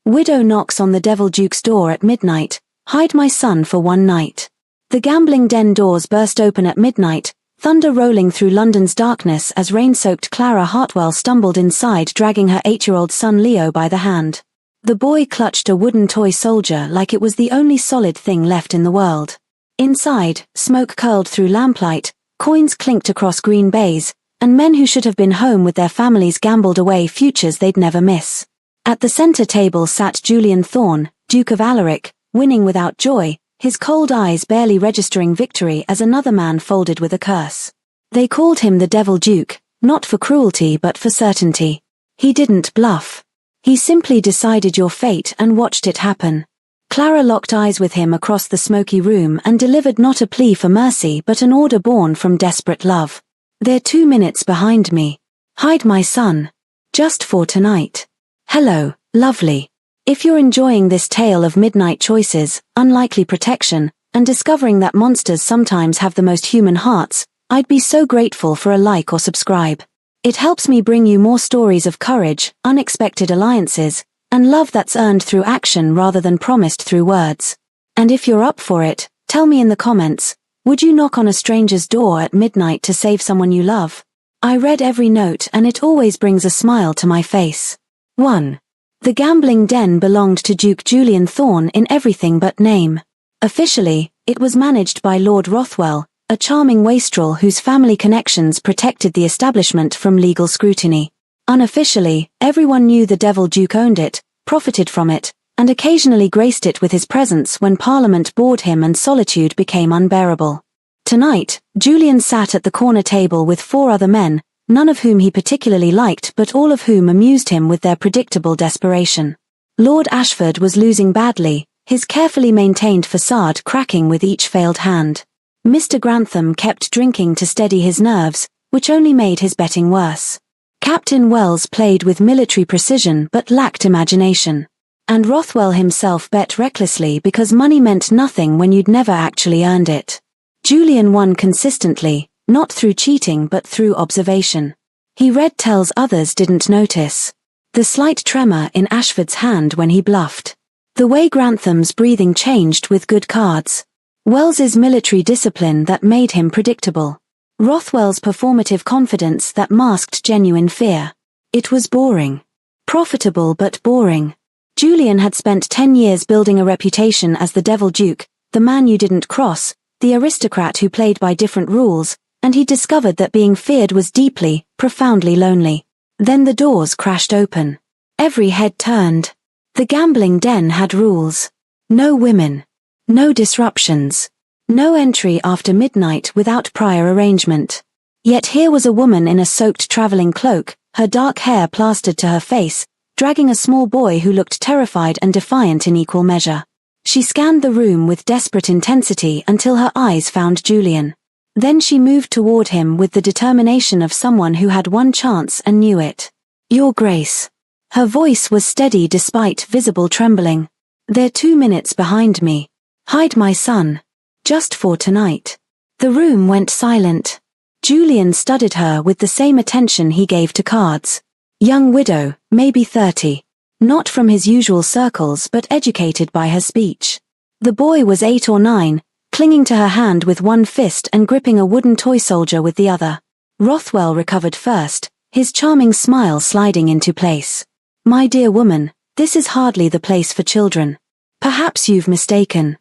Widow knocks on the Devil Duke's door at midnight. Hide my son for one night. The gambling den doors burst open at midnight, thunder rolling through London's darkness as rain-soaked Clara Hartwell stumbled inside, dragging her 8-year-old son Leo by the hand. The boy clutched a wooden toy soldier like it was the only solid thing left in the world. Inside, smoke curled through lamplight, coins clinked across green bays, and men who should have been home with their families gambled away futures they'd never miss. At the center table sat Julian Thorne, Duke of Alaric, winning without joy, his cold eyes barely registering victory as another man folded with a curse. They called him the Devil Duke, not for cruelty but for certainty. He didn't bluff. He simply decided your fate and watched it happen. Clara locked eyes with him across the smoky room and delivered not a plea for mercy but an order born from desperate love. They're 2 minutes behind me. Hide my son. Just for tonight. Hello, lovely. If you're enjoying this tale of midnight choices, unlikely protection, and discovering that monsters sometimes have the most human hearts, I'd be so grateful for a like or subscribe. It helps me bring you more stories of courage, unexpected alliances, and love that's earned through action rather than promised through words. And if you're up for it, tell me in the comments, would you knock on a stranger's door at midnight to save someone you love? I read every note and it always brings a smile to my face. 1. The gambling den belonged to Duke Julian Thorne in everything but name. Officially, it was managed by Lord Rothwell, a charming wastrel whose family connections protected the establishment from legal scrutiny. Unofficially, everyone knew the Devil Duke owned it, profited from it, and occasionally graced it with his presence when Parliament bored him and solitude became unbearable. Tonight, Julian sat at the corner table with 4 other men, none of whom he particularly liked but all of whom amused him with their predictable desperation. Lord Ashford was losing badly, his carefully maintained facade cracking with each failed hand. Mr. Grantham kept drinking to steady his nerves, which only made his betting worse. Captain Wells played with military precision but lacked imagination. And Rothwell himself bet recklessly because money meant nothing when you'd never actually earned it. Julian won consistently, not through cheating but through observation. He read tells others didn't notice. The slight tremor in Ashford's hand when he bluffed. The way Grantham's breathing changed with good cards. Wells's military discipline that made him predictable. Rothwell's performative confidence that masked genuine fear. It was boring. Profitable but boring. Julian had spent 10 years building a reputation as the Devil Duke, the man you didn't cross, the aristocrat who played by different rules, and he discovered that being feared was deeply, profoundly lonely. Then the doors crashed open. Every head turned. The gambling den had rules. No women. No disruptions. No entry after midnight without prior arrangement. Yet here was a woman in a soaked traveling cloak, her dark hair plastered to her face, dragging a small boy who looked terrified and defiant in equal measure. She scanned the room with desperate intensity until her eyes found Julian. Then she moved toward him with the determination of someone who had one chance and knew it. Your Grace. Her voice was steady despite visible trembling. They're 2 minutes behind me. Hide my son. Just for tonight. The room went silent. Julian studied her with the same attention he gave to cards. Young widow, maybe 30. Not from his usual circles but educated by her speech. The boy was 8 or 9, clinging to her hand with one fist and gripping a wooden toy soldier with the other. Rothwell recovered first, his charming smile sliding into place. My dear woman, this is hardly the place for children. Perhaps you've mistaken.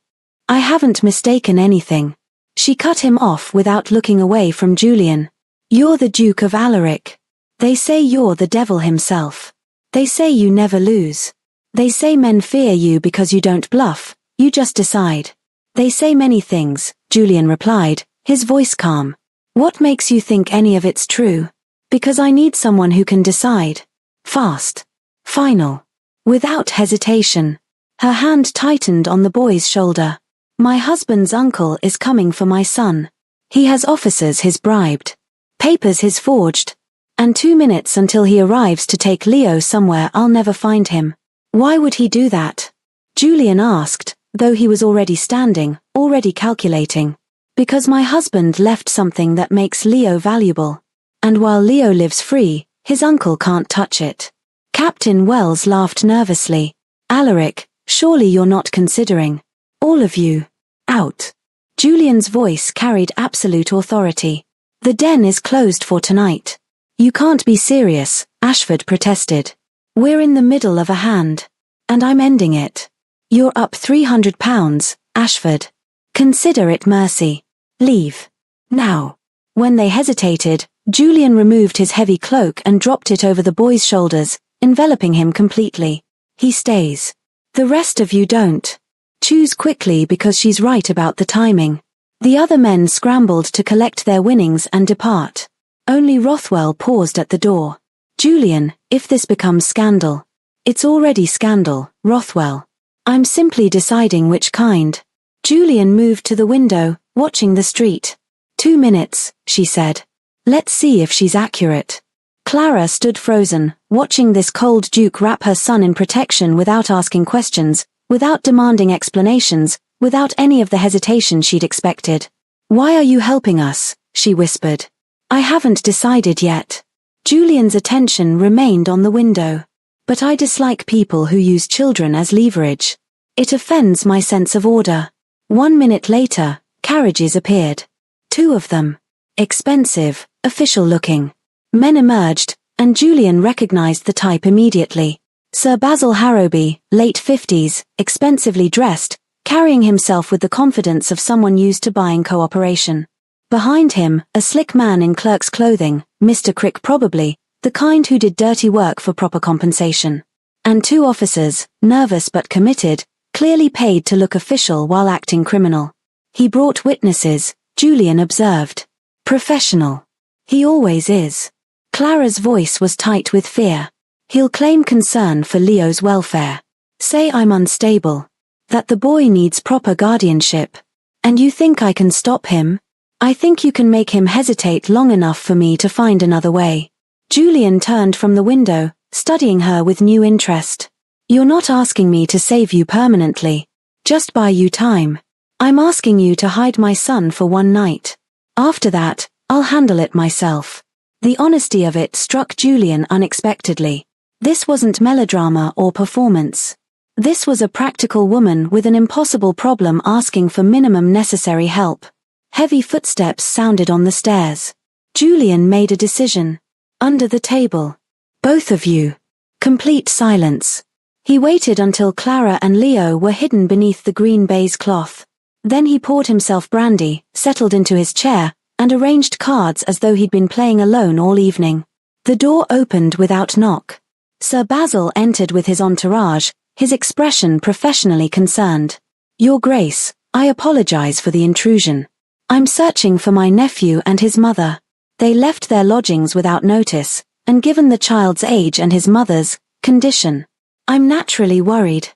I haven't mistaken anything. She cut him off without looking away from Julian. You're the Duke of Alaric. They say you're the devil himself. They say you never lose. They say men fear you because you don't bluff, you just decide. They say many things, Julian replied, his voice calm. What makes you think any of it's true? Because I need someone who can decide. Fast. Final. Without hesitation. Her hand tightened on the boy's shoulder. My husband's uncle is coming for my son. He has officers he's bribed. Papers he's forged. And 2 minutes until he arrives to take Leo somewhere I'll never find him. Why would he do that? Julian asked, though he was already standing, already calculating. Because my husband left something that makes Leo valuable. And while Leo lives free, his uncle can't touch it. Captain Wells laughed nervously. Alaric, surely you're not considering. All of you. Out. Julian's voice carried absolute authority. The den is closed for tonight. You can't be serious, Ashford protested. We're in the middle of a hand. And I'm ending it. You're up £300, Ashford. Consider it mercy. Leave. Now. When they hesitated, Julian removed his heavy cloak and dropped it over the boy's shoulders, enveloping him completely. He stays. The rest of you don't. Choose quickly because she's right about the timing. The other men scrambled to collect their winnings and depart. Only Rothwell paused at the door. Julian, if this becomes scandal. It's already scandal, Rothwell. I'm simply deciding which kind. Julian moved to the window, watching the street. 2 minutes, she said. Let's see if she's accurate. Clara stood frozen, watching this cold duke wrap her son in protection without asking questions, without demanding explanations, without any of the hesitation she'd expected. Why are you helping us? She whispered. I haven't decided yet. Julian's attention remained on the window. But I dislike people who use children as leverage. It offends my sense of order. 1 minute later, carriages appeared. 2 of them. Expensive, official-looking. Men emerged, and Julian recognized the type immediately. Sir Basil Harrowby, late 50s, expensively dressed, carrying himself with the confidence of someone used to buying cooperation. Behind him, a slick man in clerk's clothing, Mr. Crick probably, the kind who did dirty work for proper compensation. And 2 officers, nervous but committed, clearly paid to look official while acting criminal. He brought witnesses, Julian observed. Professional. He always is. Clara's voice was tight with fear. He'll claim concern for Leo's welfare. Say I'm unstable. That the boy needs proper guardianship. And you think I can stop him? I think you can make him hesitate long enough for me to find another way. Julian turned from the window, studying her with new interest. You're not asking me to save you permanently. Just buy you time. I'm asking you to hide my son for 1 night. After that, I'll handle it myself. The honesty of it struck Julian unexpectedly. This wasn't melodrama or performance. This was a practical woman with an impossible problem asking for minimum necessary help. Heavy footsteps sounded on the stairs. Julian made a decision. Under the table. Both of you. Complete silence. He waited until Clara and Leo were hidden beneath the green baize cloth. Then he poured himself brandy, settled into his chair, and arranged cards as though he'd been playing alone all evening. The door opened without knock. Sir Basil entered with his entourage, his expression professionally concerned. Your Grace, I apologize for the intrusion. I'm searching for my nephew and his mother. They left their lodgings without notice, and given the child's age and his mother's condition, I'm naturally worried.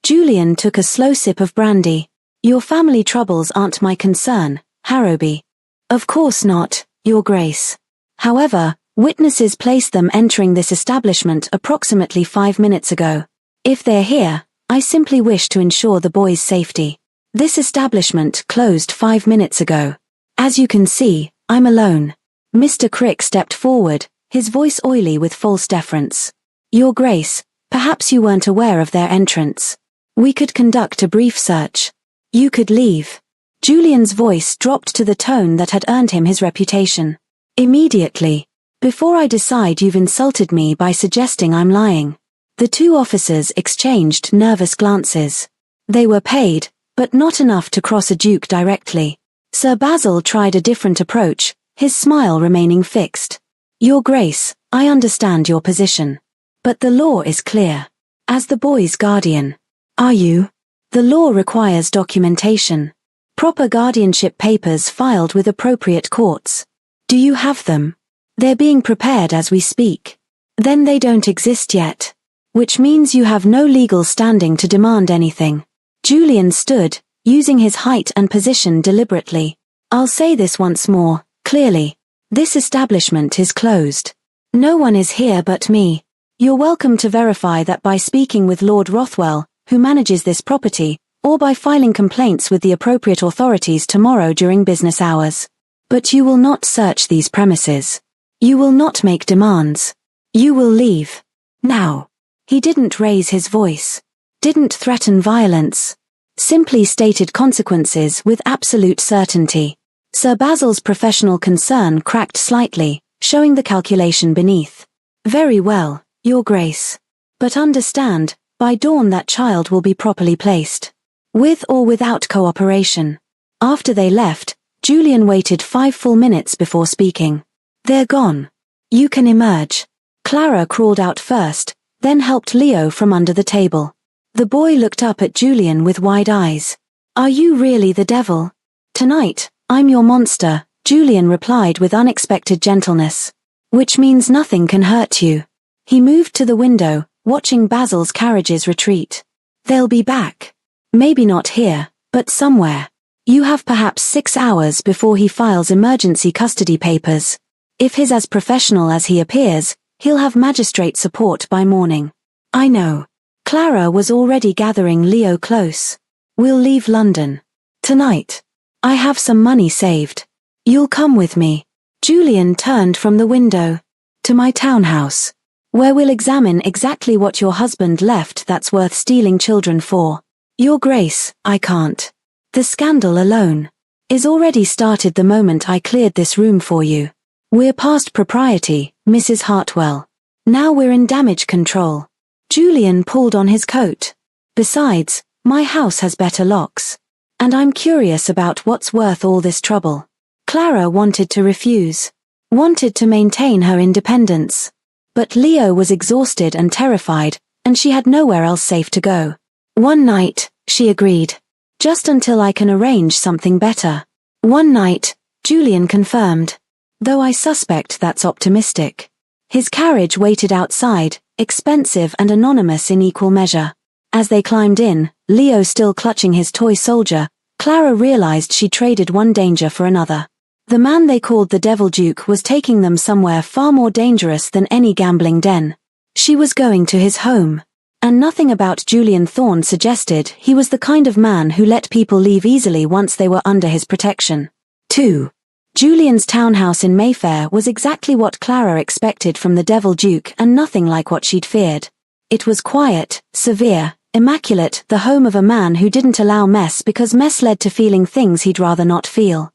Julian took a slow sip of brandy. Your family troubles aren't my concern, Harrowby. Of course not, Your Grace. However, witnesses placed them entering this establishment approximately 5 minutes ago. If they're here, I simply wish to ensure the boy's safety. This establishment closed 5 minutes ago. As you can see, I'm alone. Mr. Crick stepped forward, his voice oily with false deference. Your Grace, perhaps you weren't aware of their entrance. We could conduct a brief search. You could leave. Julian's voice dropped to the tone that had earned him his reputation. Immediately. Before I decide you've insulted me by suggesting I'm lying. The 2 officers exchanged nervous glances. They were paid, but not enough to cross a duke directly. Sir Basil tried a different approach, his smile remaining fixed. Your Grace, I understand your position. But the law is clear. As the boy's guardian. Are you? The law requires documentation. Proper guardianship papers filed with appropriate courts. Do you have them? They're being prepared as we speak. Then they don't exist yet. Which means you have no legal standing to demand anything. Julian stood, using his height and position deliberately. I'll say this once more, clearly. This establishment is closed. No one is here but me. You're welcome to verify that by speaking with Lord Rothwell, who manages this property, or by filing complaints with the appropriate authorities tomorrow during business hours. But you will not search these premises. You will not make demands. You will leave. Now. He didn't raise his voice. didn't threaten violence. Simply stated consequences with absolute certainty. Sir Basil's professional concern cracked slightly, showing the calculation beneath. Very well, Your Grace. But understand, by dawn that child will be properly placed. With or without cooperation. After they left, Julian waited 5 full minutes before speaking. They're gone. You can emerge. Clara crawled out first, then helped Leo from under the table. The boy looked up at Julian with wide eyes. Are you really the devil? Tonight, I'm your monster, Julian replied with unexpected gentleness. Which means nothing can hurt you. He moved to the window, watching Basil's carriages retreat. They'll be back. Maybe not here, but somewhere. You have perhaps 6 hours before he files emergency custody papers. If he's as professional as he appears, he'll have magistrate support by morning. I know. Clara was already gathering Leo close. We'll leave London. Tonight. I have some money saved. You'll come with me. Julian turned from the window. To my townhouse. Where we'll examine exactly what your husband left that's worth stealing children for. Your Grace, I can't. The scandal alone is already started the moment I cleared this room for you. We're past propriety, Mrs. Hartwell. Now we're in damage control. Julian pulled on his coat. Besides, my house has better locks. And I'm curious about what's worth all this trouble. Clara wanted to refuse. Wanted to maintain her independence. But Leo was exhausted and terrified, and she had nowhere else safe to go. One night, she agreed. Just until I can arrange something better. One night, Julian confirmed. Though I suspect that's optimistic. His carriage waited outside, expensive and anonymous in equal measure. As they climbed in, Leo still clutching his toy soldier, Clara realized she traded one danger for another. The man they called the Devil Duke was taking them somewhere far more dangerous than any gambling den. She was going to his home. And nothing about Julian Thorne suggested he was the kind of man who let people leave easily once they were under his protection. 2. Julian's townhouse in Mayfair was exactly what Clara expected from the Devil Duke and nothing like what she'd feared. It was quiet, severe, immaculate, the home of a man who didn't allow mess because mess led to feeling things he'd rather not feel.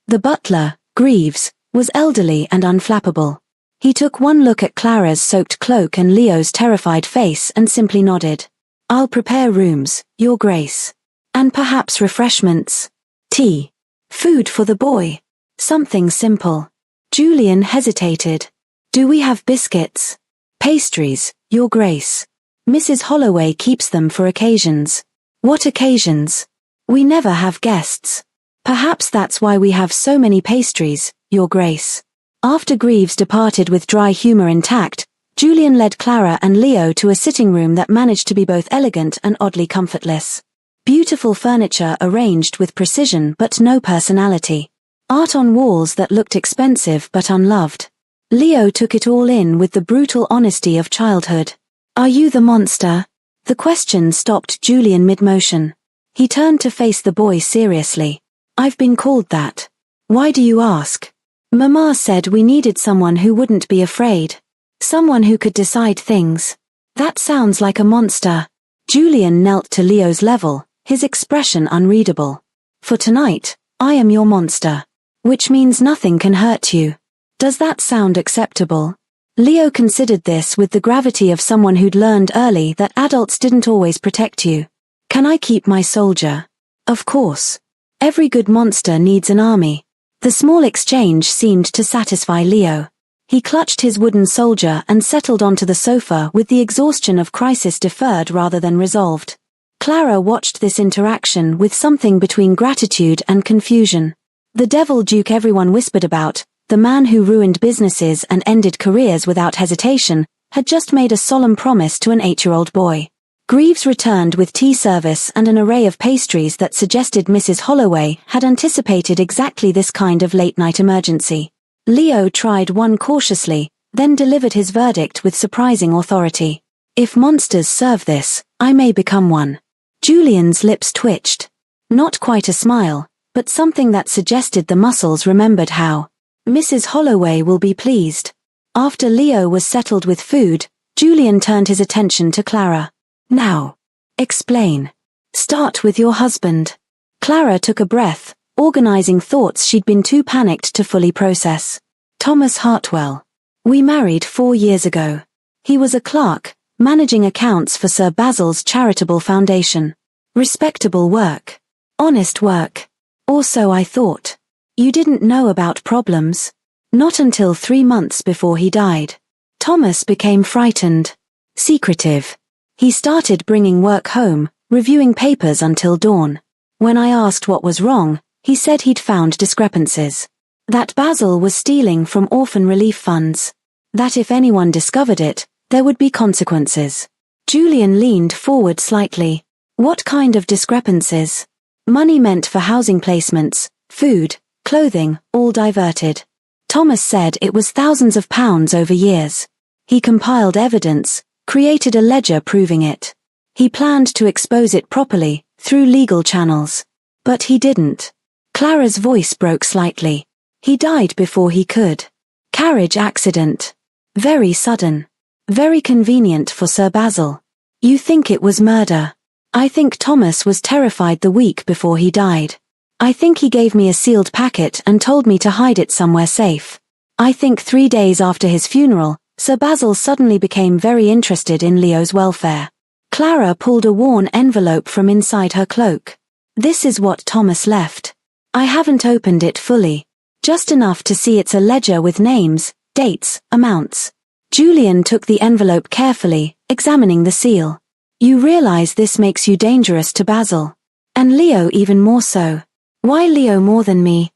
The butler, Greaves, was elderly and unflappable. He took one look at Clara's soaked cloak and Leo's terrified face and simply nodded. I'll prepare rooms, Your Grace. And perhaps refreshments. Tea. Food for the boy. Something simple. Julian hesitated. Do we have biscuits? Pastries, Your Grace. Mrs. Holloway keeps them for occasions. What occasions? We never have guests. Perhaps that's why we have so many pastries, Your Grace. After Greaves departed with dry humor intact, Julian led Clara and Leo to a sitting room that managed to be both elegant and oddly comfortless. Beautiful furniture arranged with precision but no personality. Art on walls that looked expensive but unloved. Leo took it all in with the brutal honesty of childhood. Are you the monster? The question stopped Julian mid-motion. He turned to face the boy seriously. I've been called that. Why do you ask? Mama said we needed someone who wouldn't be afraid. Someone who could decide things. That sounds like a monster. Julian knelt to Leo's level, his expression unreadable. For tonight, I am your monster. Which means nothing can hurt you. Does that sound acceptable? Leo considered this with the gravity of someone who'd learned early that adults didn't always protect you. Can I keep my soldier? Of course. Every good monster needs an army. The small exchange seemed to satisfy Leo. He clutched his wooden soldier and settled onto the sofa with the exhaustion of crisis deferred rather than resolved. Clara watched this interaction with something between gratitude and confusion. The Devil Duke everyone whispered about, the man who ruined businesses and ended careers without hesitation, had just made a solemn promise to an 8-year-old boy. Greaves returned with tea service and an array of pastries that suggested Mrs. Holloway had anticipated exactly this kind of late-night emergency. Leo tried one cautiously, then delivered his verdict with surprising authority. If monsters serve this, I may become one. Julian's lips twitched. Not quite a smile, but something that suggested the muscles remembered how. Mrs. Holloway will be pleased. After Leo was settled with food, Julian turned his attention to Clara. Now, Explain. Start with your husband. Clara took a breath, organizing thoughts she'd been too panicked to fully process. Thomas Hartwell. We married 4 years ago. He was a clerk, managing accounts for Sir Basil's charitable foundation. Respectable work. Honest work. Or so I thought. You didn't know about problems? Not until 3 months before he died. Thomas became frightened. Secretive. He started bringing work home, reviewing papers until dawn. When I asked what was wrong, he said he'd found discrepancies. That Basil was stealing from orphan relief funds. That if anyone discovered it, there would be consequences. Julian leaned forward slightly. What kind of discrepancies? Money meant for housing placements, food, clothing, all diverted. Thomas said it was thousands of pounds over years. He compiled evidence, created a ledger proving it. He planned to expose it properly, through legal channels. But he didn't. Clara's voice broke slightly. He died before he could. Carriage accident. Very sudden. Very convenient for Sir Basil. You think it was murder? I think Thomas was terrified the week before he died. I think he gave me a sealed packet and told me to hide it somewhere safe. I think 3 days after his funeral, Sir Basil suddenly became very interested in Leo's welfare. Clara pulled a worn envelope from inside her cloak. This is what Thomas left. I haven't opened it fully. Just enough to see it's a ledger with names, dates, amounts. Julian took the envelope carefully, examining the seal. You realize this makes you dangerous to Basil. And Leo even more so. Why Leo more than me?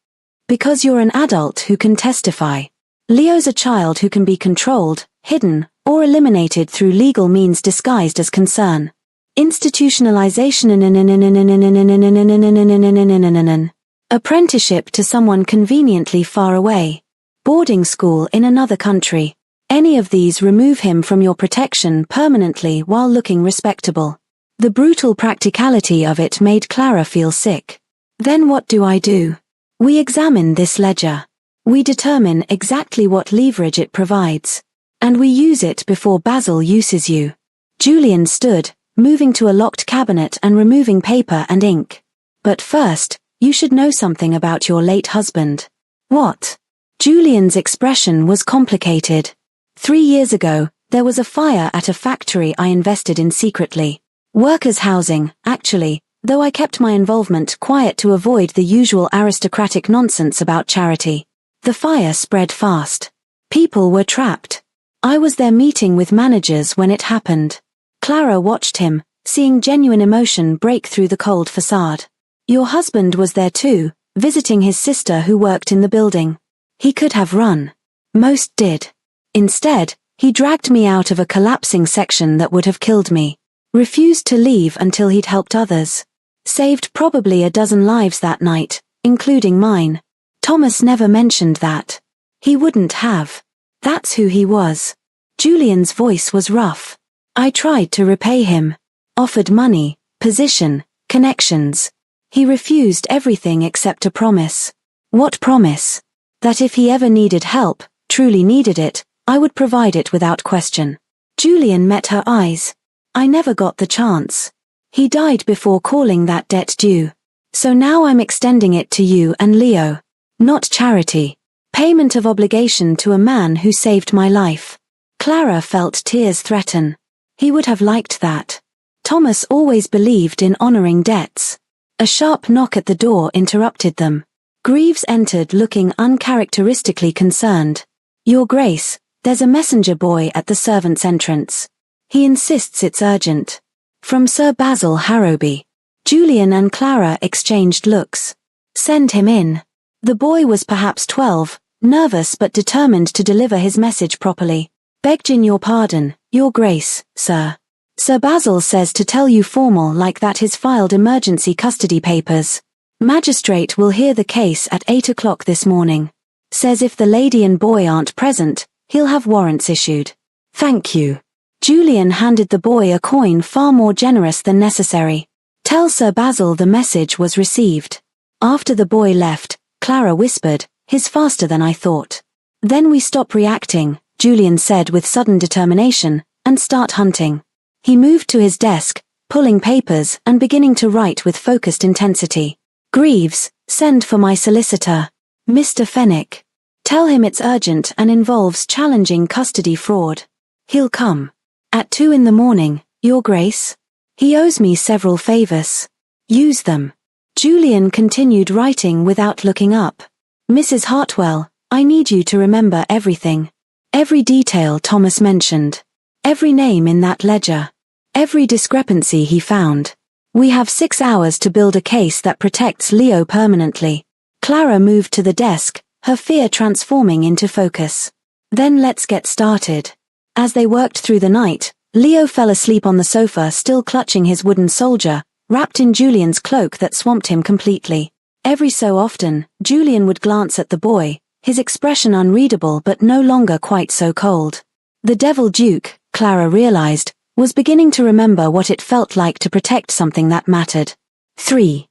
Because you're an adult who can testify. Leo's a child who can be controlled, hidden, or eliminated through legal means disguised as concern. Institutionalization. Apprenticeship to someone conveniently far away. Boarding school in another country. Any of these remove him from your protection permanently while looking respectable. The brutal practicality of it made Clara feel sick. Then what do I do? We examine this ledger. We determine exactly what leverage it provides. And we use it before Basil uses you. Julian stood, moving to a locked cabinet and removing paper and ink. But first, you should know something about your late husband. What? Julian's expression was complicated. 3 years ago, there was a fire at a factory I invested in secretly. Workers' housing, actually, though I kept my involvement quiet to avoid the usual aristocratic nonsense about charity. The fire spread fast. People were trapped. I was there meeting with managers when it happened. Clara watched him, seeing genuine emotion break through the cold facade. Your husband was there too, visiting his sister who worked in the building. He could have run. Most did. Instead, he dragged me out of a collapsing section that would have killed me. Refused to leave until he'd helped others. Saved probably a dozen lives that night, including mine. Thomas never mentioned that. He wouldn't have. That's who he was. Julian's voice was rough. I tried to repay him. Offered money, position, connections. He refused everything except a promise. What promise? That if he ever needed help, truly needed it, I would provide it without question. Julian met her eyes. I never got the chance. He died before calling that debt due. So now I'm extending it to you and Leo. Not charity. Payment of obligation to a man who saved my life. Clara felt tears threaten. He would have liked that. Thomas always believed in honoring debts. A sharp knock at the door interrupted them. Greaves entered looking uncharacteristically concerned. Your Grace, there's a messenger boy at the servants' entrance. He insists it's urgent. From Sir Basil Harrowby. Julian and Clara exchanged looks. Send him in. The boy was perhaps 12, nervous but determined to deliver his message properly. Begging your pardon, Your Grace, sir. Sir Basil says to tell you formal like that he's filed emergency custody papers. Magistrate will hear the case at 8 o'clock this morning. Says if the lady and boy aren't present, he'll have warrants issued. Thank you. Julian handed the boy a coin far more generous than necessary. Tell Sir Basil the message was received. After the boy left, Clara whispered, he's faster than I thought. Then we stop reacting, Julian said with sudden determination, and start hunting. He moved to his desk, pulling papers and beginning to write with focused intensity. Greaves, send for my solicitor. Mr. Fenwick. Tell him it's urgent and involves challenging custody fraud. He'll come. At 2 in the morning, Your Grace. He owes me several favors. Use them. Julian continued writing without looking up. Mrs. Hartwell, I need you to remember everything. Every detail Thomas mentioned. Every name in that ledger. Every discrepancy he found. We have 6 hours to build a case that protects Leo permanently. Clara moved to the desk, her fear transforming into focus. Then let's get started. As they worked through the night, Leo fell asleep on the sofa, still clutching his wooden soldier, wrapped in Julian's cloak that swamped him completely. Every so often, Julian would glance at the boy, his expression unreadable but no longer quite so cold. The Devil Duke, Clara realized, was beginning to remember what it felt like to protect something that mattered. 3.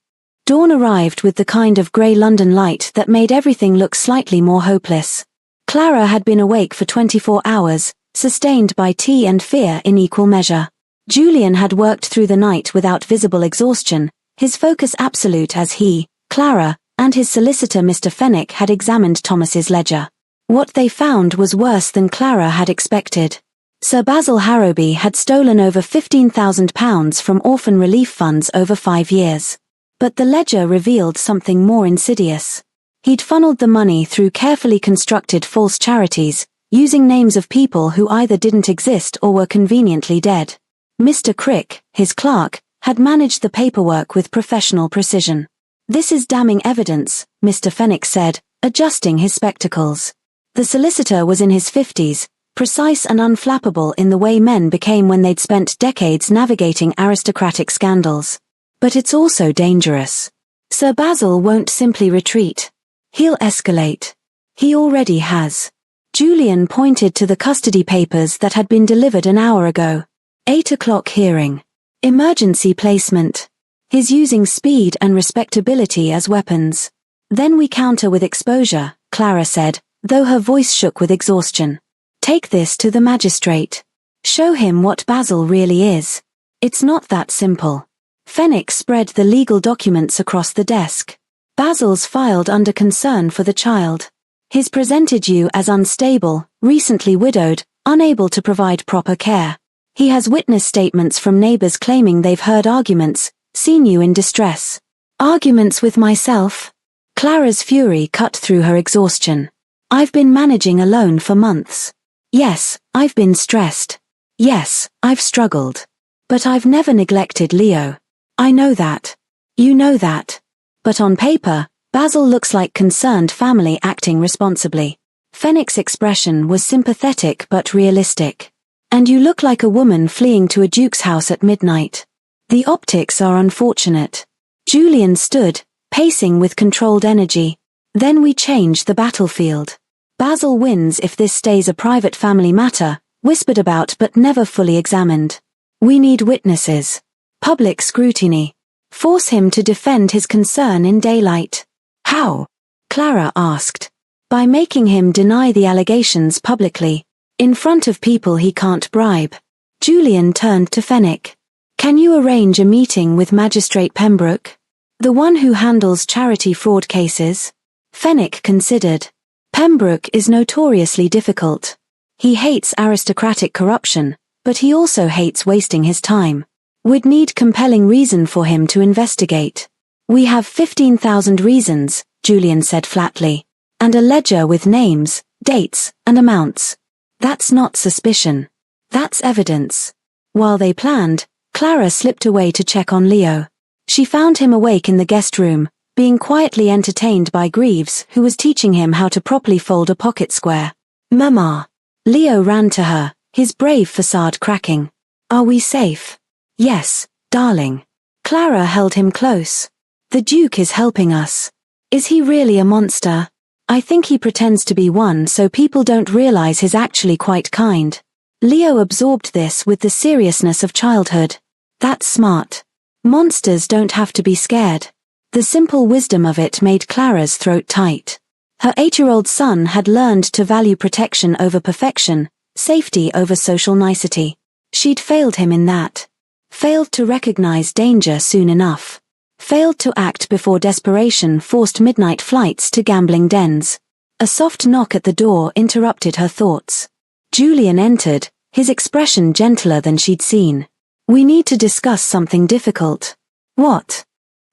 Dawn arrived with the kind of grey London light that made everything look slightly more hopeless. Clara had been awake for 24 hours, sustained by tea and fear in equal measure. Julian had worked through the night without visible exhaustion, his focus absolute as he, Clara, and his solicitor Mr. Fenwick had examined Thomas's ledger. What they found was worse than Clara had expected. Sir Basil Harrowby had stolen over £15,000 from orphan relief funds over 5 years. But the ledger revealed something more insidious. He'd funneled the money through carefully constructed false charities, using names of people who either didn't exist or were conveniently dead. Mr. Crick, his clerk, had managed the paperwork with professional precision. This is damning evidence, Mr. Fenwick said, adjusting his spectacles. The solicitor was in his 50s, precise and unflappable in the way men became when they'd spent decades navigating aristocratic scandals. But it's also dangerous. Sir Basil won't simply retreat. He'll escalate. He already has. Julian pointed to the custody papers that had been delivered an hour ago. 8 o'clock hearing. Emergency placement. He's using speed and respectability as weapons. Then we counter with exposure, Clara said, though her voice shook with exhaustion. Take this to the magistrate. Show him what Basil really is. It's not that simple. Fenwick spread the legal documents across the desk. Basil's filed under concern for the child. He's presented you as unstable, recently widowed, unable to provide proper care. He has witness statements from neighbors claiming they've heard arguments, seen you in distress. Arguments with myself? Clara's fury cut through her exhaustion. I've been managing alone for months. Yes, I've been stressed. Yes, I've struggled. But I've never neglected Leo. I know that. You know that. But on paper, Basil looks like concerned family acting responsibly. Fenwick's expression was sympathetic but realistic. And you look like a woman fleeing to a duke's house at midnight. The optics are unfortunate. Julian stood, pacing with controlled energy. Then we change the battlefield. Basil wins if this stays a private family matter, whispered about but never fully examined. We need witnesses. Public scrutiny. Force him to defend his concern in daylight. How? Clara asked. By making him deny the allegations publicly, in front of people he can't bribe. Julian turned to Fenwick. Can you arrange a meeting with Magistrate Pembroke? The one who handles charity fraud cases? Fenwick considered. Pembroke is notoriously difficult. He hates aristocratic corruption, but he also hates wasting his time. We'd need compelling reason for him to investigate. We have 15,000 reasons, Julian said flatly. And a ledger with names, dates, and amounts. That's not suspicion. That's evidence. While they planned, Clara slipped away to check on Leo. She found him awake in the guest room, being quietly entertained by Greaves, who was teaching him how to properly fold a pocket square. Mama. Leo ran to her, his brave facade cracking. Are we safe? Yes, darling. Clara held him close. The Duke is helping us. Is he really a monster? I think he pretends to be one so people don't realize he's actually quite kind. Leo absorbed this with the seriousness of childhood. That's smart. Monsters don't have to be scared. The simple wisdom of it made Clara's throat tight. Her 8-year-old son had learned to value protection over perfection, safety over social nicety. She'd failed him in that. Failed to recognize danger soon enough. Failed to act before desperation forced midnight flights to gambling dens. A soft knock at the door interrupted her thoughts. Julian entered, his expression gentler than she'd seen. "We need to discuss something difficult." "What?"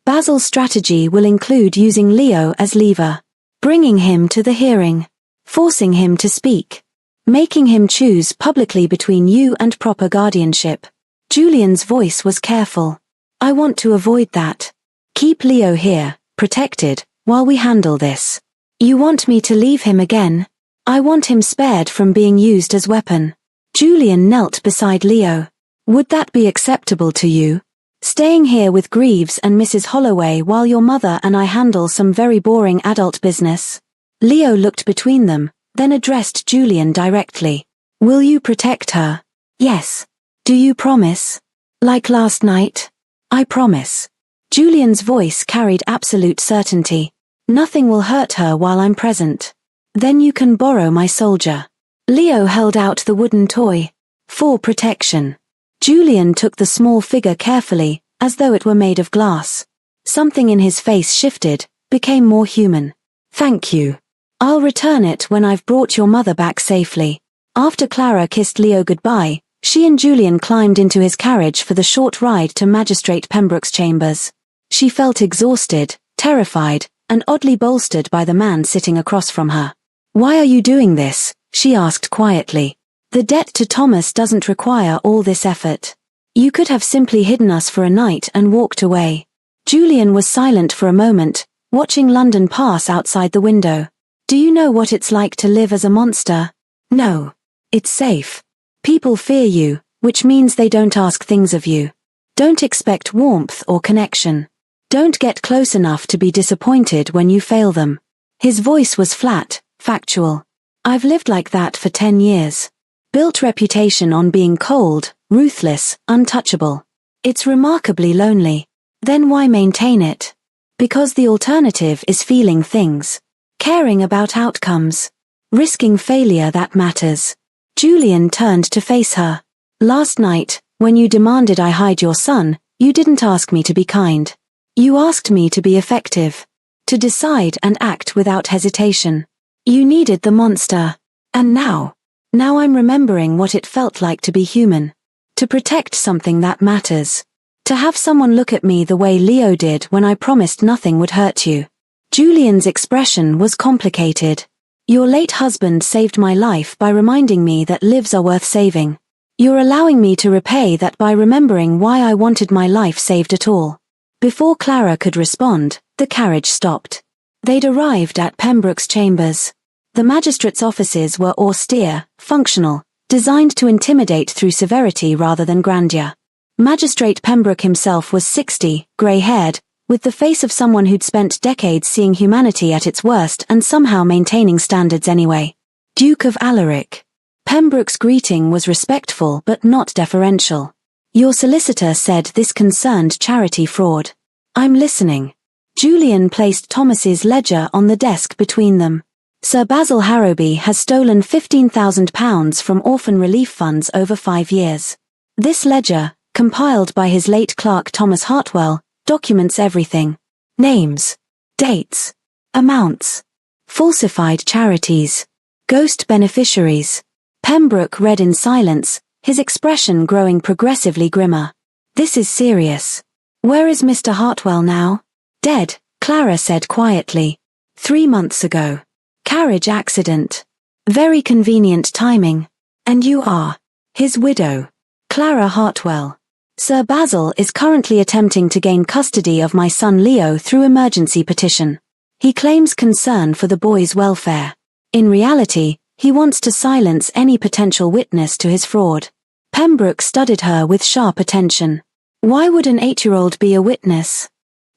"Basil's strategy will include using Leo as lever. Bringing him to the hearing. Forcing him to speak. Making him choose publicly between you and proper guardianship." Julian's voice was careful. "I want to avoid that. Keep Leo here, protected, while we handle this." "You want me to leave him again?" "I want him spared from being used as weapon." Julian knelt beside Leo. "Would that be acceptable to you? Staying here with Greaves and Mrs. Holloway while your mother and I handle some very boring adult business?" Leo looked between them, then addressed Julian directly. "Will you protect her?" "Yes." "Do you promise?" "Like last night?" "I promise." Julian's voice carried absolute certainty. "Nothing will hurt her while I'm present." "Then you can borrow my soldier." Leo held out the wooden toy. "For protection." Julian took the small figure carefully, as though it were made of glass. Something in his face shifted, became more human. "Thank you. I'll return it when I've brought your mother back safely." After Clara kissed Leo goodbye, she and Julian climbed into his carriage for the short ride to Magistrate Pembroke's chambers. She felt exhausted, terrified, and oddly bolstered by the man sitting across from her. "Why are you doing this?" she asked quietly. "The debt to Thomas doesn't require all this effort. You could have simply hidden us for a night and walked away." Julian was silent for a moment, watching London pass outside the window. "Do you know what it's like to live as a monster?" "No. It's safe. People fear you, which means they don't ask things of you. Don't expect warmth or connection. Don't get close enough to be disappointed when you fail them." His voice was flat, factual. "I've lived like that for 10 years. Built reputation on being cold, ruthless, untouchable. It's remarkably lonely. Then why maintain it? Because the alternative is feeling things. Caring about outcomes. Risking failure that matters." Julian turned to face her. "Last night, when you demanded I hide your son, you didn't ask me to be kind. You asked me to be effective. To decide and act without hesitation. You needed the monster. And now I'm remembering what it felt like to be human. To protect something that matters. To have someone look at me the way Leo did when I promised nothing would hurt you." Julian's expression was complicated. "Your late husband saved my life by reminding me that lives are worth saving. You're allowing me to repay that by remembering why I wanted my life saved at all." Before Clara could respond, the carriage stopped. They'd arrived at Pembroke's chambers. The magistrate's offices were austere, functional, designed to intimidate through severity rather than grandeur. Magistrate Pembroke himself was 60, grey-haired, with the face of someone who'd spent decades seeing humanity at its worst and somehow maintaining standards anyway. "Duke of Alaric." Pembroke's greeting was respectful but not deferential. "Your solicitor said this concerned charity fraud." "I'm listening." Julian placed Thomas's ledger on the desk between them. "Sir Basil Harrowby has stolen £15,000 from orphan relief funds over 5 years. This ledger, compiled by his late clerk Thomas Hartwell, documents everything. Names, dates, amounts, falsified charities, ghost beneficiaries." Pembroke read in silence, his expression growing progressively grimmer. "This is serious. Where is Mr. Hartwell now?" "Dead," Clara said quietly. 3 months ago. Carriage accident. Very convenient timing. And you are his widow, Clara Hartwell. Sir Basil is currently attempting to gain custody of my son Leo through emergency petition. He claims concern for the boy's welfare. In reality, he wants to silence any potential witness to his fraud. Pembroke studied her with sharp attention. "Why would an 8-year-old be a witness?"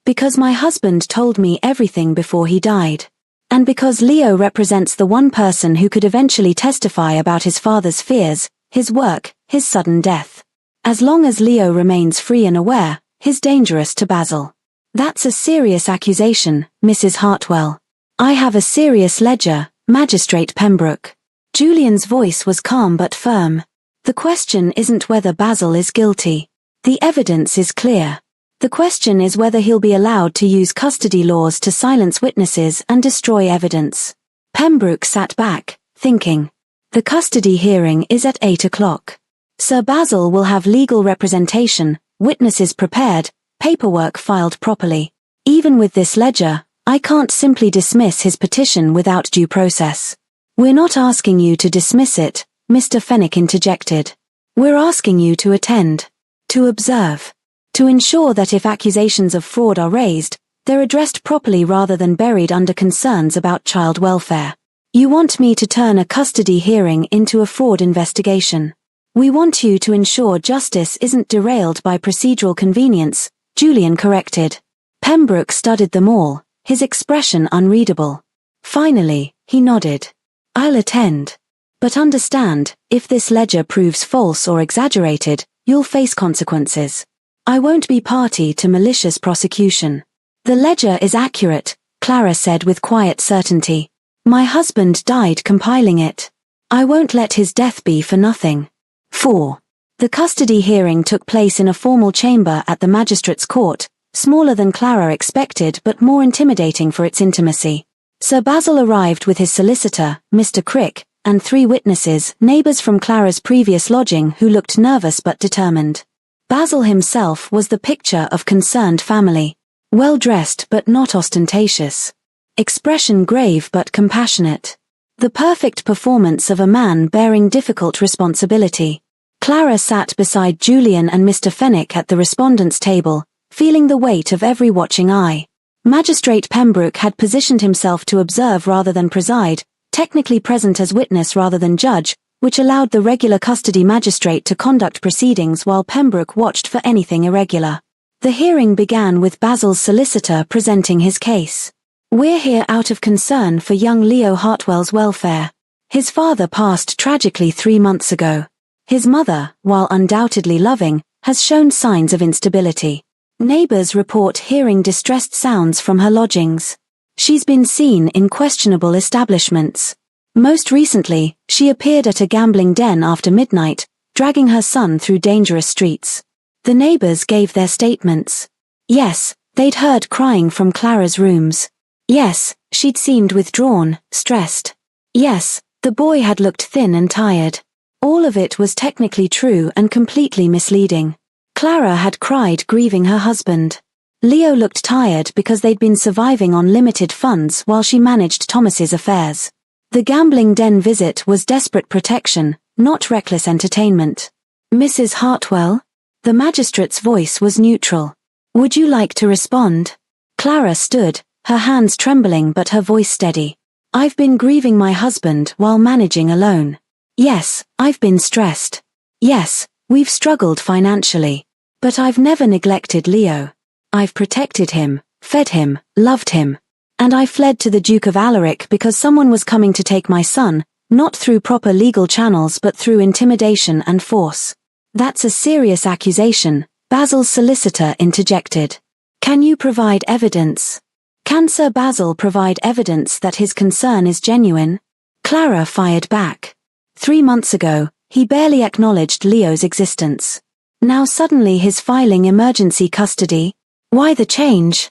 "Because my husband told me everything before he died. And because Leo represents the one person who could eventually testify about his father's fears, his work, his sudden death. As long as Leo remains free and aware, he's dangerous to Basil." "That's a serious accusation, Mrs. Hartwell." "I have a serious ledger, Magistrate Pembroke." Julian's voice was calm but firm. "The question isn't whether Basil is guilty. The evidence is clear. The question is whether he'll be allowed to use custody laws to silence witnesses and destroy evidence. Pembroke sat back, thinking. The custody hearing is at 8 o'clock. Sir Basil will have legal representation, witnesses prepared, paperwork filed properly. Even with this ledger, I can't simply dismiss his petition without due process. We're not asking you to dismiss it, Mr. Fenwick interjected. We're asking you to attend, to observe, to ensure that if accusations of fraud are raised, they're addressed properly rather than buried under concerns about child welfare. You want me to turn a custody hearing into a fraud investigation. We want you to ensure justice isn't derailed by procedural convenience, Julian corrected. Pembroke studied them all, his expression unreadable. Finally, he nodded. I'll attend. But understand, if this ledger proves false or exaggerated, you'll face consequences. I won't be party to malicious prosecution. The ledger is accurate, Clara said with quiet certainty. My husband died compiling it. I won't let his death be for nothing. 4. The custody hearing took place in a formal chamber at the magistrate's court, smaller than Clara expected but more intimidating for its intimacy. Sir Basil arrived with his solicitor, Mr. Crick, and 3 witnesses, neighbours from Clara's previous lodging who looked nervous but determined. Basil himself was the picture of concerned family. Well-dressed but not ostentatious. Expression grave but compassionate. The perfect performance of a man bearing difficult responsibility. Clara sat beside Julian and Mr. Fenwick at the respondents' table, feeling the weight of every watching eye. Magistrate Pembroke had positioned himself to observe rather than preside, technically present as witness rather than judge, which allowed the regular custody magistrate to conduct proceedings while Pembroke watched for anything irregular. The hearing began with Basil's solicitor presenting his case. We're here out of concern for young Leo Hartwell's welfare. His father passed tragically 3 months ago. His mother, while undoubtedly loving, has shown signs of instability. Neighbours report hearing distressed sounds from her lodgings. She's been seen in questionable establishments. Most recently, she appeared at a gambling den after midnight, dragging her son through dangerous streets. The neighbours gave their statements. Yes, they'd heard crying from Clara's rooms. Yes, she'd seemed withdrawn, stressed. Yes, the boy had looked thin and tired. All of it was technically true and completely misleading. Clara had cried grieving her husband. Leo looked tired because they'd been surviving on limited funds while she managed Thomas's affairs. The gambling den visit was desperate protection, not reckless entertainment. Mrs. Hartwell? The magistrate's voice was neutral. Would you like to respond? Clara stood, her hands trembling but her voice steady. I've been grieving my husband while managing alone. Yes, I've been stressed. Yes, we've struggled financially. But I've never neglected Leo. I've protected him, fed him, loved him. And I fled to the Duke of Alaric because someone was coming to take my son, not through proper legal channels but through intimidation and force. That's a serious accusation, Basil's solicitor interjected. Can you provide evidence? Can Sir Basil provide evidence that his concern is genuine? Clara fired back. 3 months ago, he barely acknowledged Leo's existence. Now suddenly he's filing emergency custody. Why the change?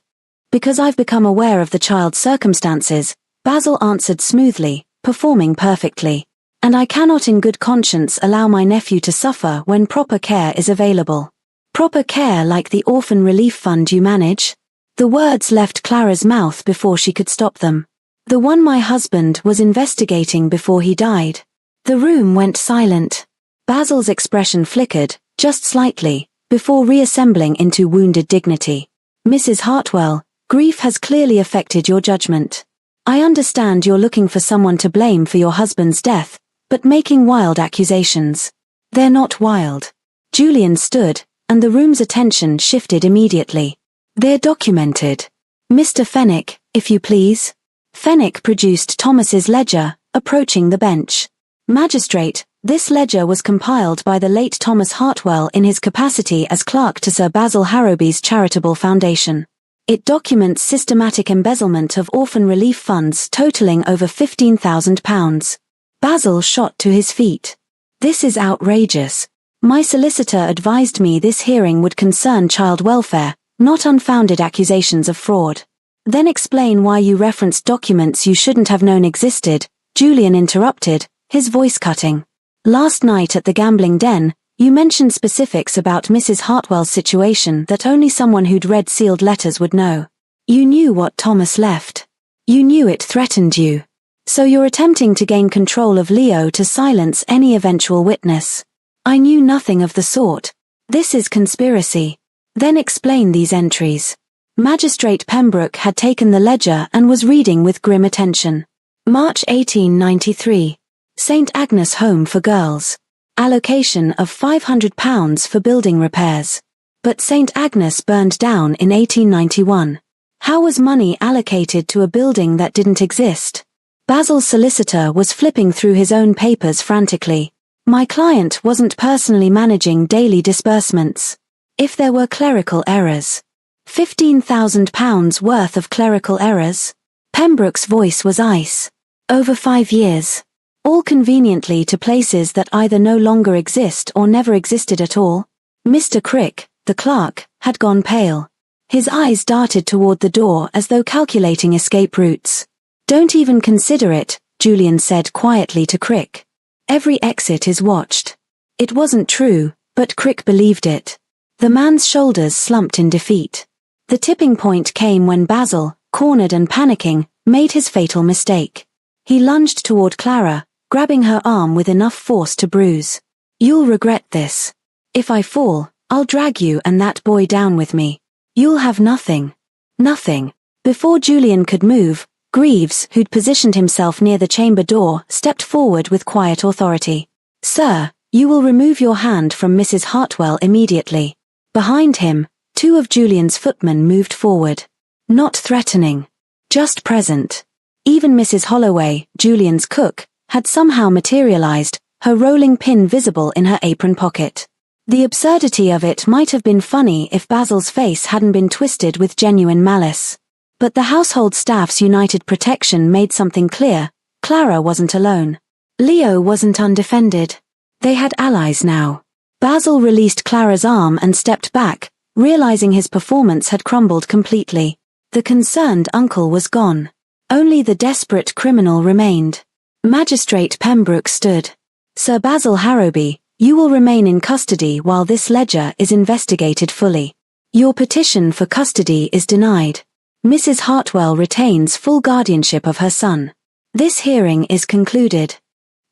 Because I've become aware of the child's circumstances, Basil answered smoothly, performing perfectly. And I cannot in good conscience allow my nephew to suffer when proper care is available. Proper care like the Orphan Relief Fund you manage? The words left Clara's mouth before she could stop them. The one my husband was investigating before he died. The room went silent. Basil's expression flickered, just slightly, before reassembling into wounded dignity. Mrs. Hartwell, grief has clearly affected your judgment. I understand you're looking for someone to blame for your husband's death, but making wild accusations. They're not wild. Julian stood, and the room's attention shifted immediately. They're documented. Mr. Fenwick, if you please. Fenwick produced Thomas's ledger, approaching the bench. Magistrate, this ledger was compiled by the late Thomas Hartwell in his capacity as clerk to Sir Basil Harrowby's charitable foundation. It documents systematic embezzlement of orphan relief funds totaling over £15,000. Basil shot to his feet. This is outrageous. My solicitor advised me this hearing would concern child welfare, not unfounded accusations of fraud. Then explain why you referenced documents you shouldn't have known existed, Julian interrupted, his voice cutting. Last night at the gambling den, you mentioned specifics about Mrs. Hartwell's situation that only someone who'd read sealed letters would know. You knew what Thomas left. You knew it threatened you. So you're attempting to gain control of Leo to silence any eventual witness. I knew nothing of the sort. This is conspiracy. Then explain these entries. Magistrate Pembroke had taken the ledger and was reading with grim attention. March 1893. St. Agnes Home for Girls. Allocation of £500 for building repairs. But St. Agnes burned down in 1891. How was money allocated to a building that didn't exist? Basil's solicitor was flipping through his own papers frantically. My client wasn't personally managing daily disbursements. If there were clerical errors. £15,000 worth of clerical errors? Pembroke's voice was ice. Over 5 years. All conveniently to places that either no longer exist or never existed at all. Mr. Crick, the clerk, had gone pale. His eyes darted toward the door as though calculating escape routes. Don't even consider it, Julian said quietly to Crick. Every exit is watched. It wasn't true, but Crick believed it. The man's shoulders slumped in defeat. The tipping point came when Basil, cornered and panicking, made his fatal mistake. He lunged toward Clara, grabbing her arm with enough force to bruise. You'll regret this. If I fall, I'll drag you and that boy down with me. You'll have nothing. Nothing. Before Julian could move, Greaves, who'd positioned himself near the chamber door, stepped forward with quiet authority. Sir, you will remove your hand from Mrs. Hartwell immediately. Behind him, 2 of Julian's footmen moved forward. Not threatening. Just present. Even Mrs. Holloway, Julian's cook, had somehow materialized, her rolling pin visible in her apron pocket. The absurdity of it might have been funny if Basil's face hadn't been twisted with genuine malice. But the household staff's united protection made something clear: Clara wasn't alone. Leo wasn't undefended. They had allies now. Basil released Clara's arm and stepped back, realizing his performance had crumbled completely. The concerned uncle was gone. Only the desperate criminal remained. Magistrate Pembroke stood. Sir Basil Harrowby, you will remain in custody while this ledger is investigated fully. Your petition for custody is denied. Mrs. Hartwell retains full guardianship of her son. This hearing is concluded.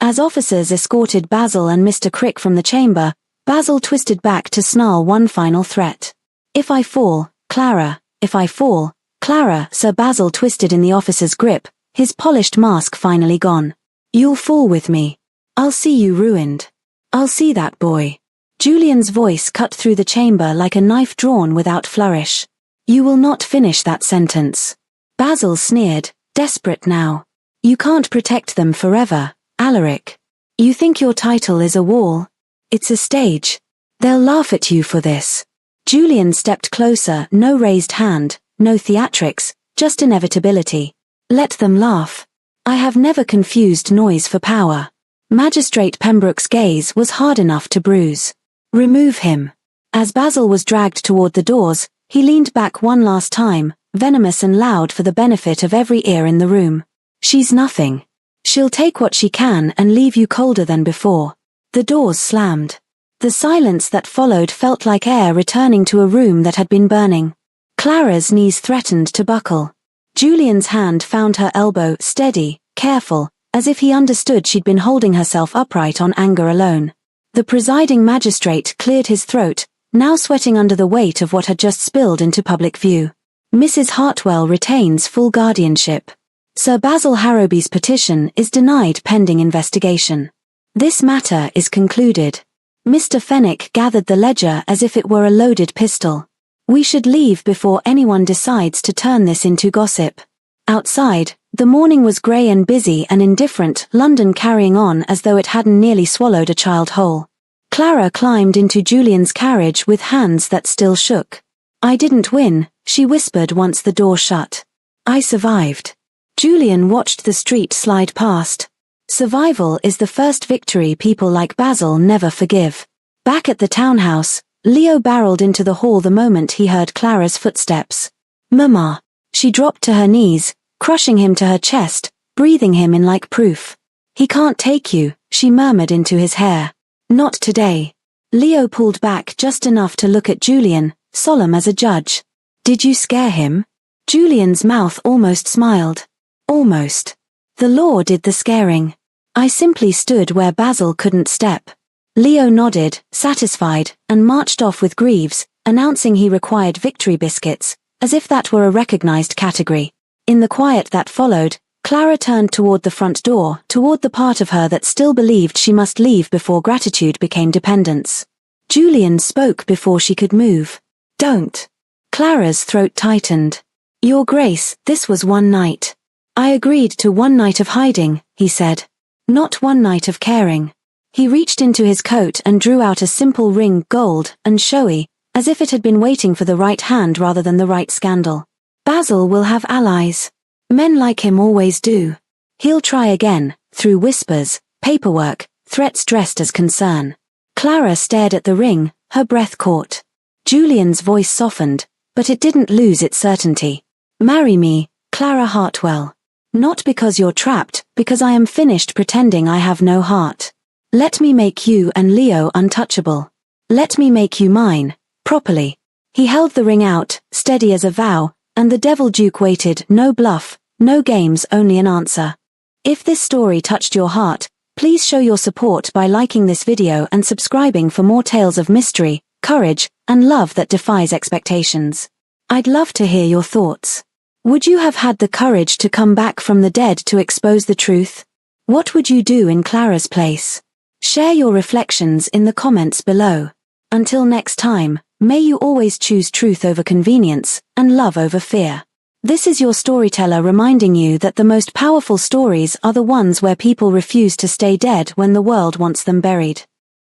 As officers escorted Basil and Mr. Crick from the chamber, Basil twisted back to snarl one final threat. If I fall, Clara, if I fall, Clara. Sir Basil twisted in the officer's grip, his polished mask finally gone. You'll fall with me. I'll see you ruined. I'll see that boy. Julian's voice cut through the chamber like a knife drawn without flourish. You will not finish that sentence. Basil sneered, desperate now. You can't protect them forever, Alaric. You think your title is a wall? It's a stage. They'll laugh at you for this. Julian stepped closer, no raised hand, no theatrics, just inevitability. Let them laugh. I have never confused noise for power. Magistrate Pembroke's gaze was hard enough to bruise. Remove him. As Basil was dragged toward the doors, he leaned back one last time, venomous and loud for the benefit of every ear in the room. She's nothing. She'll take what she can and leave you colder than before. The doors slammed. The silence that followed felt like air returning to a room that had been burning. Clara's knees threatened to buckle. Julian's hand found her elbow, steady, careful, as if he understood she'd been holding herself upright on anger alone. The presiding magistrate cleared his throat, now sweating under the weight of what had just spilled into public view. Mrs. Hartwell retains full guardianship. Sir Basil Harrowby's petition is denied pending investigation. This matter is concluded. Mr. Fenwick gathered the ledger as if it were a loaded pistol. We should leave before anyone decides to turn this into gossip. Outside, the morning was grey and busy and indifferent, London carrying on as though it hadn't nearly swallowed a child whole. Clara climbed into Julian's carriage with hands that still shook. I didn't win, she whispered once the door shut. I survived. Julian watched the street slide past. Survival is the first victory people like Basil never forgive. Back at the townhouse, Leo barreled into the hall the moment he heard Clara's footsteps. "Mama." She dropped to her knees, crushing him to her chest, breathing him in like proof. "He can't take you," she murmured into his hair. "Not today." Leo pulled back just enough to look at Julian, solemn as a judge. "Did you scare him?" Julian's mouth almost smiled. "Almost. The law did the scaring. I simply stood where Basil couldn't step." Leo nodded, satisfied, and marched off with Greaves, announcing he required victory biscuits, as if that were a recognized category. In the quiet that followed, Clara turned toward the front door, toward the part of her that still believed she must leave before gratitude became dependence. Julian spoke before she could move. "Don't." Clara's throat tightened. "Your Grace, this was one night. I agreed to one night of hiding," he said. "Not one night of caring." He reached into his coat and drew out a simple ring, gold and showy, as if it had been waiting for the right hand rather than the right scandal. "Basil will have allies. Men like him always do. He'll try again, through whispers, paperwork, threats dressed as concern." Clara stared at the ring, her breath caught. Julian's voice softened, but it didn't lose its certainty. "Marry me, Clara Hartwell. Not because you're trapped, because I am finished pretending I have no heart. Let me make you and Leo untouchable. Let me make you mine, properly." He held the ring out, steady as a vow, and the Devil Duke waited, no bluff, no games, only an answer. If this story touched your heart, please show your support by liking this video and subscribing for more tales of mystery, courage, and love that defies expectations. I'd love to hear your thoughts. Would you have had the courage to come back from the dead to expose the truth? What would you do in Clara's place? Share your reflections in the comments below. Until next time, may you always choose truth over convenience, and love over fear. This is your storyteller reminding you that the most powerful stories are the ones where people refuse to stay dead when the world wants them buried.